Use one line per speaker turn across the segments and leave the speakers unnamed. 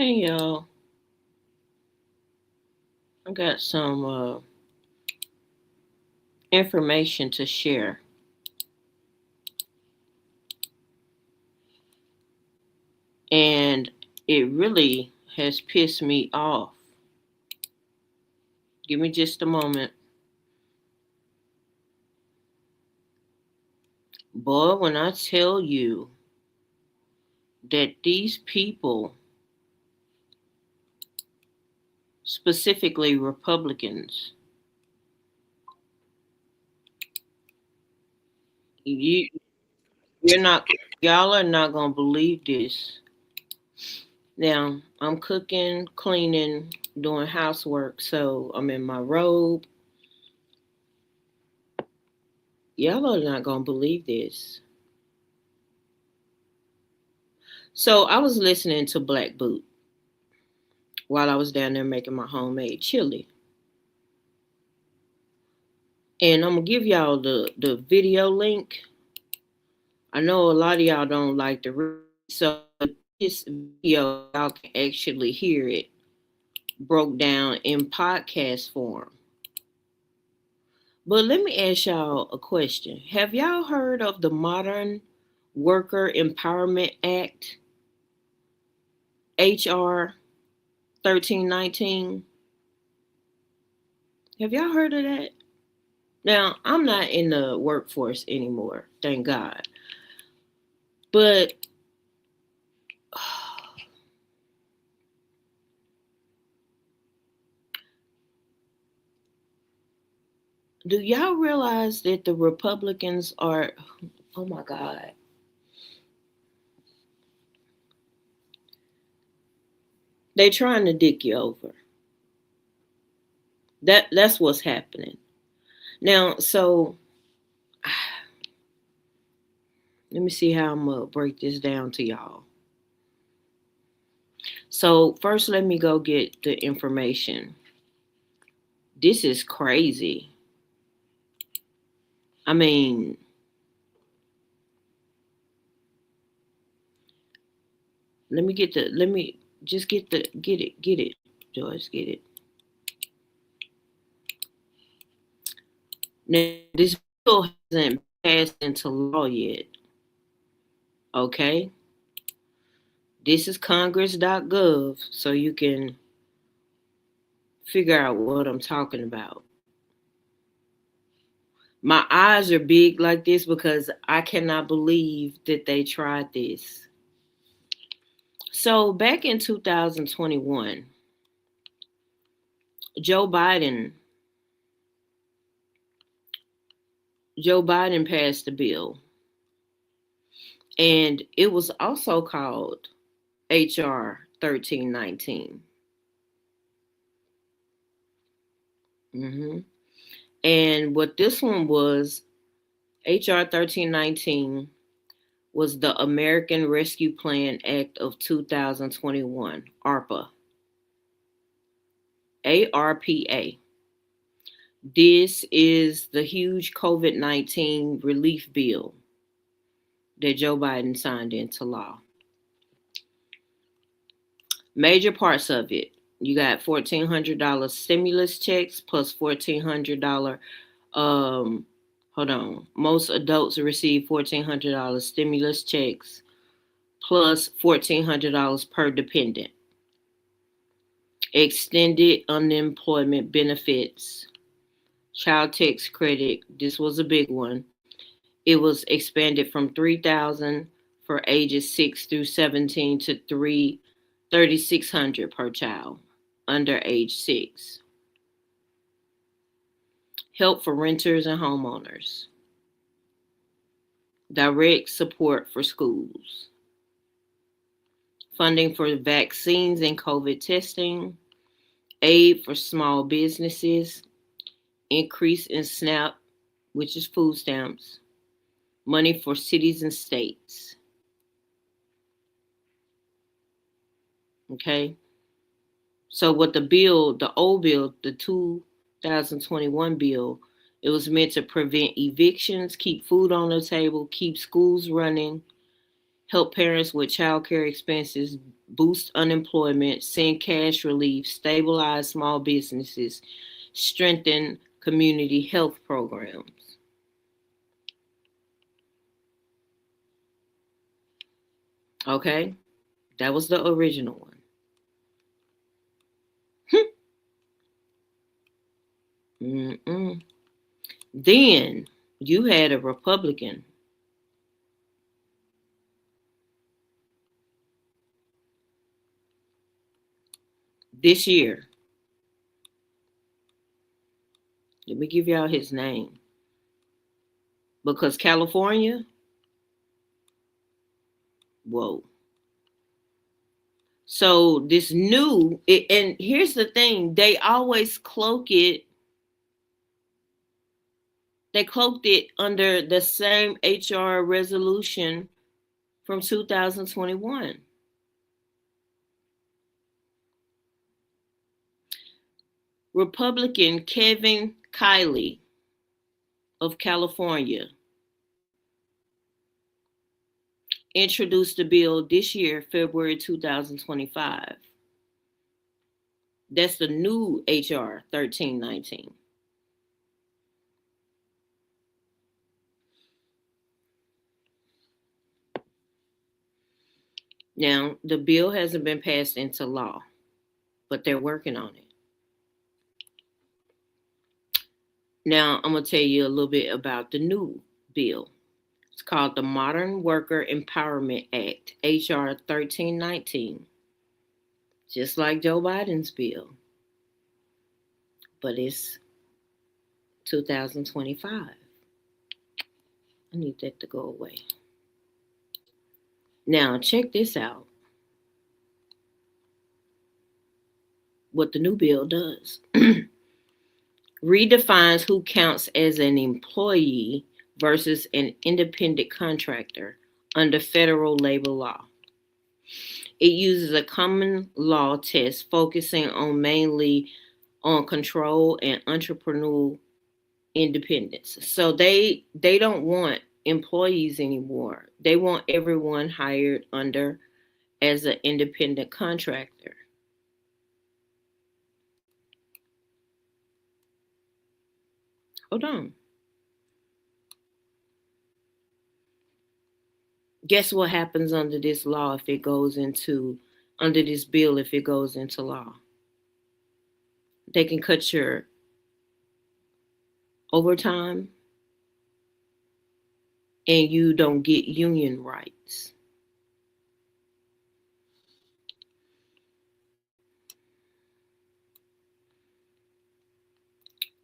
Hey y'all, I got some information to share, and it really has pissed me off. Give me just a moment. Boy, when I tell you that these people, specifically Republicans, you you're not y'all are not gonna believe this. Now, I'm cooking, cleaning, doing housework, so I'm in my robe. Y'all are not gonna believe this. So I was listening to Black Boot while I was down there making my homemade chili. And I'm gonna give y'all the video link. I know a lot of y'all don't like to read, so this video y'all can actually hear it broke down in podcast form. But let me ask y'all a question. Have y'all heard of the Modern Worker Empowerment Act, HR 1319? Have y'all heard of that? Now, I'm not in the workforce anymore, thank God. But do y'all realize that the Republicans are, oh my God, they trying to dick you over. That's what's happening. Now, so let me see how I'm gonna break this down to y'all. So first let me go get the information. This is crazy. I mean, let me just get it, Joyce, get it. Now this bill hasn't passed into law yet. Okay? This is congress.gov, so you can figure out what I'm talking about. My eyes are big like this because I cannot believe that they tried this. So back in 2021, Joe Biden Joe Biden passed a bill, and it was also called HR 1319. hmm And what this one was, HR 1319 was the American Rescue Plan Act of 2021, ARPA. ARPA. This is the huge COVID-19 relief bill that Joe Biden signed into law. Major parts of it. You got $1,400 stimulus checks plus $1,400. Hold on. Most adults receive $1,400 stimulus checks plus $1,400 per dependent. Extended unemployment benefits, child tax credit. This was a big one. It was expanded from 3,000 for ages 6 through 17 to 3,600 per child under age 6. Help for renters and homeowners. Direct support for schools. Funding for vaccines and COVID testing. Aid for small businesses. Increase in SNAP, which is food stamps. Money for cities and states. Okay. So what the old bill, the 2021 bill, it was meant to prevent evictions, keep food on the table, keep schools running, help parents with child care expenses, boost unemployment, send cash relief, stabilize small businesses, strengthen community health programs. Okay, that was the original one. Mm-mm. Then you had a Republican this year. Let me give y'all his name. Because California, whoa. So this new, and here's the thing, they cloaked it under the same HR resolution from 2021. Republican Kevin Kiley of California introduced the bill this year, February 2025. That's the new HR 1319. Now, the bill hasn't been passed into law, but they're working on it. Now, I'm going to tell you a little bit about the new bill. It's called the Modern Worker Empowerment Act, HR 1319, just like Joe Biden's bill, but it's 2025. I need that to go away. Now, check this out. What the new bill does redefines who counts as an employee versus an independent contractor under federal labor law. It uses a common law test focusing on mainly on control and entrepreneurial independence. So they don't want employees anymore. They want everyone hired under as an independent contractor. Hold on. Guess what happens under this law if it goes into under this bill if it goes into law? They can cut your overtime and you don't get union rights.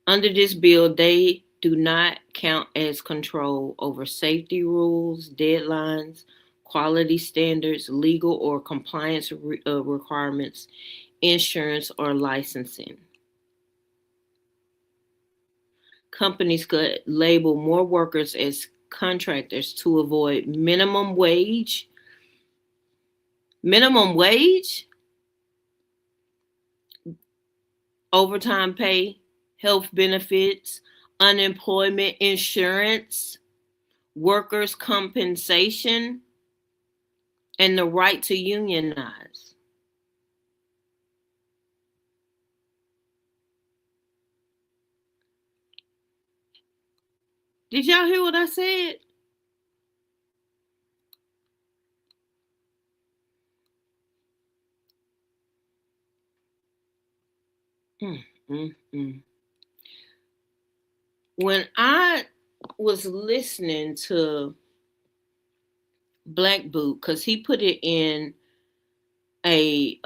Under this bill, they do not count as control over safety rules, deadlines, quality standards, legal or compliance requirements, insurance, or licensing. Companies could label more workers as contractors to avoid minimum wage, overtime pay, health benefits, unemployment insurance, workers' compensation, and the right to unionize. Did y'all hear what I said? When I was listening to Black Boot, because he put it in a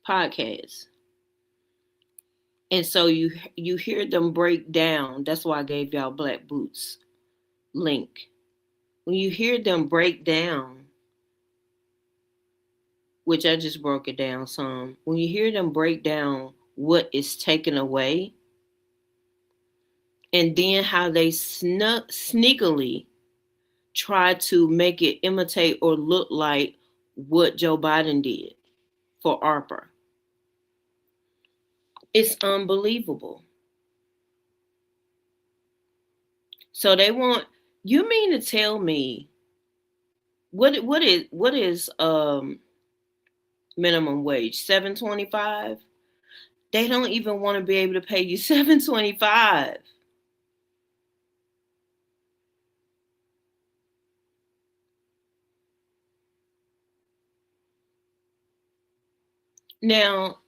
podcast, and so you hear them break down. That's why I gave y'all Black Boot's link. When you hear them break down, which I just broke it down some, when you hear them break down what is taken away, and then how they sneakily try to make it imitate or look like what Joe Biden did for ARPA. It's unbelievable. So they want, you mean to tell me What is minimum wage? 7.25. They don't even want to be able to pay you 7.25. Now,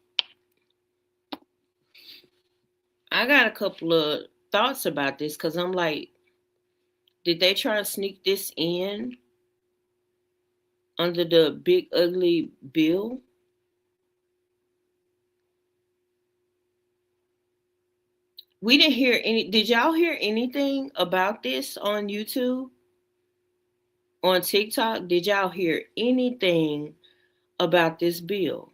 I got a couple of thoughts about this because I'm like, did they try to sneak this in under the big ugly bill? We didn't hear any. Did y'all hear anything about this on YouTube, on TikTok? Did y'all hear anything about this bill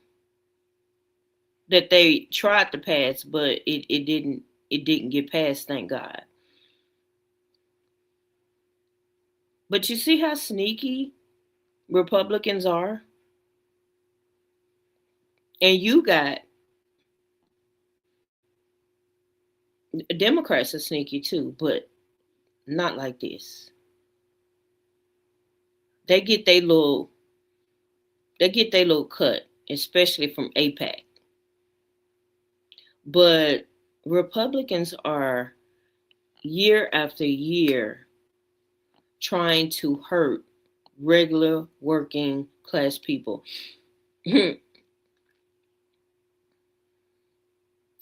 that they tried to pass, but it didn't get passed, thank God. But you see how sneaky Republicans are? And you got Democrats are sneaky too, but not like this. They get their little they get their little cut, especially from APAC. But Republicans are year after year trying to hurt regular working class people. And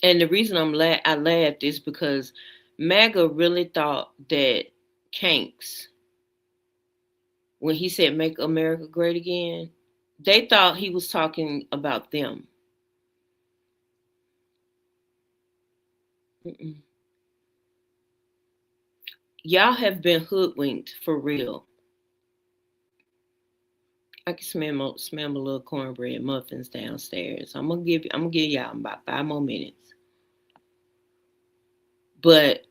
the reason I laughed is because MAGA really thought that Kanks, when he said "Make America Great Again," they thought he was talking about them. Mm-mm. Y'all have been hoodwinked for real. I can smell my little cornbread muffins downstairs. I'm gonna give y'all about 5 more minutes. But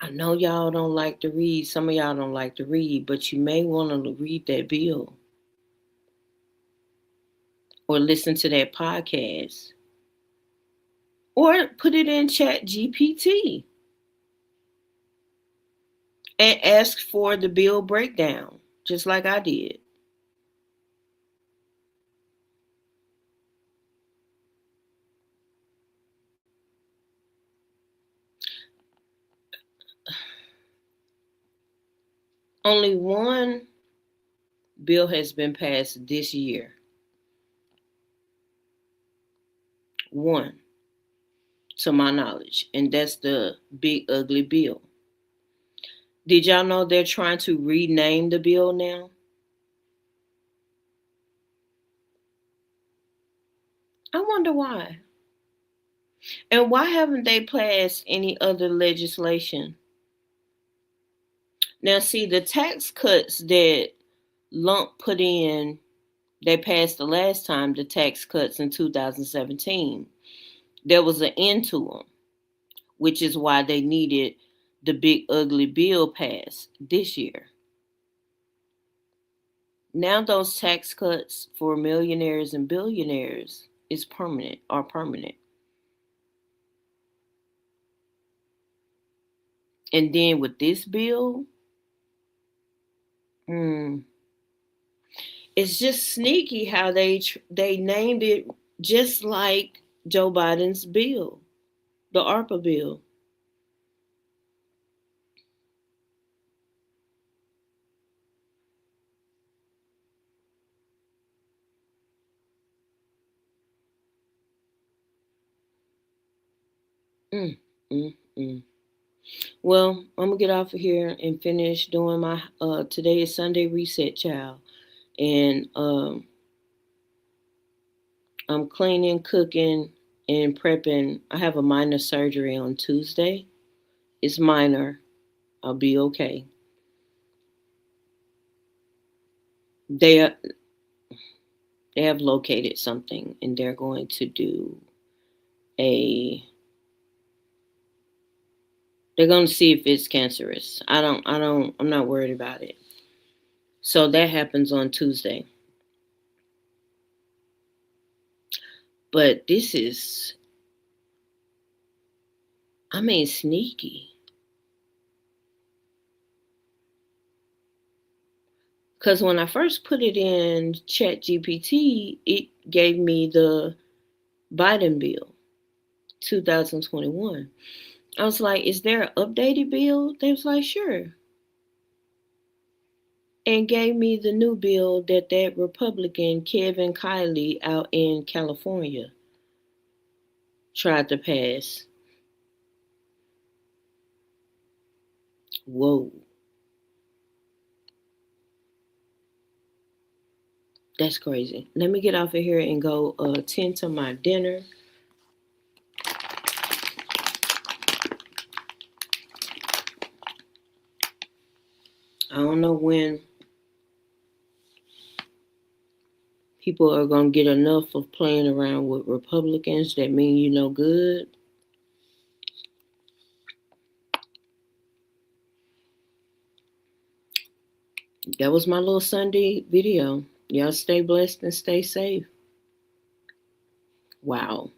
I know y'all don't like to read. Some of y'all don't like to read, but you may want to read that bill or listen to that podcast or put it in Chat GPT and ask for the bill breakdown, just like I did. Only one bill has been passed this year. One, to my knowledge, and that's the big ugly bill. Did y'all know they're trying to rename the bill now? I wonder why. And why haven't they passed any other legislation? Now, see, the tax cuts that Lump put in, they passed the last time, the tax cuts in 2017. There was an end to them, which is why they needed the big ugly bill passed this year. Now those tax cuts for millionaires and billionaires is permanent are permanent. And then with this bill, hmm, it's just sneaky how they named it just like Joe Biden's bill, the ARPA bill. Mm, mm, mm. Well, I'm gonna get off of here and finish doing my. Today is Sunday reset, child, and I'm cleaning, cooking, and prepping. I have a minor surgery on Tuesday. It's minor. I'll be okay. They they have located something, and they're going to do a. They're going to see if it's cancerous. I'm not worried about it. So that happens on Tuesday. But this is, I mean, sneaky. Because when I first put it in ChatGPT, it gave me the Biden bill, 2021. I was like, is there an updated bill? They was like, sure. And gave me the new bill that Republican Kevin Kiley out in California tried to pass. Whoa. That's crazy. Let me get off of here and go tend to my dinner. I don't know when people are going to get enough of playing around with Republicans that mean you no good. That was my little Sunday video. Y'all stay blessed and stay safe. Wow.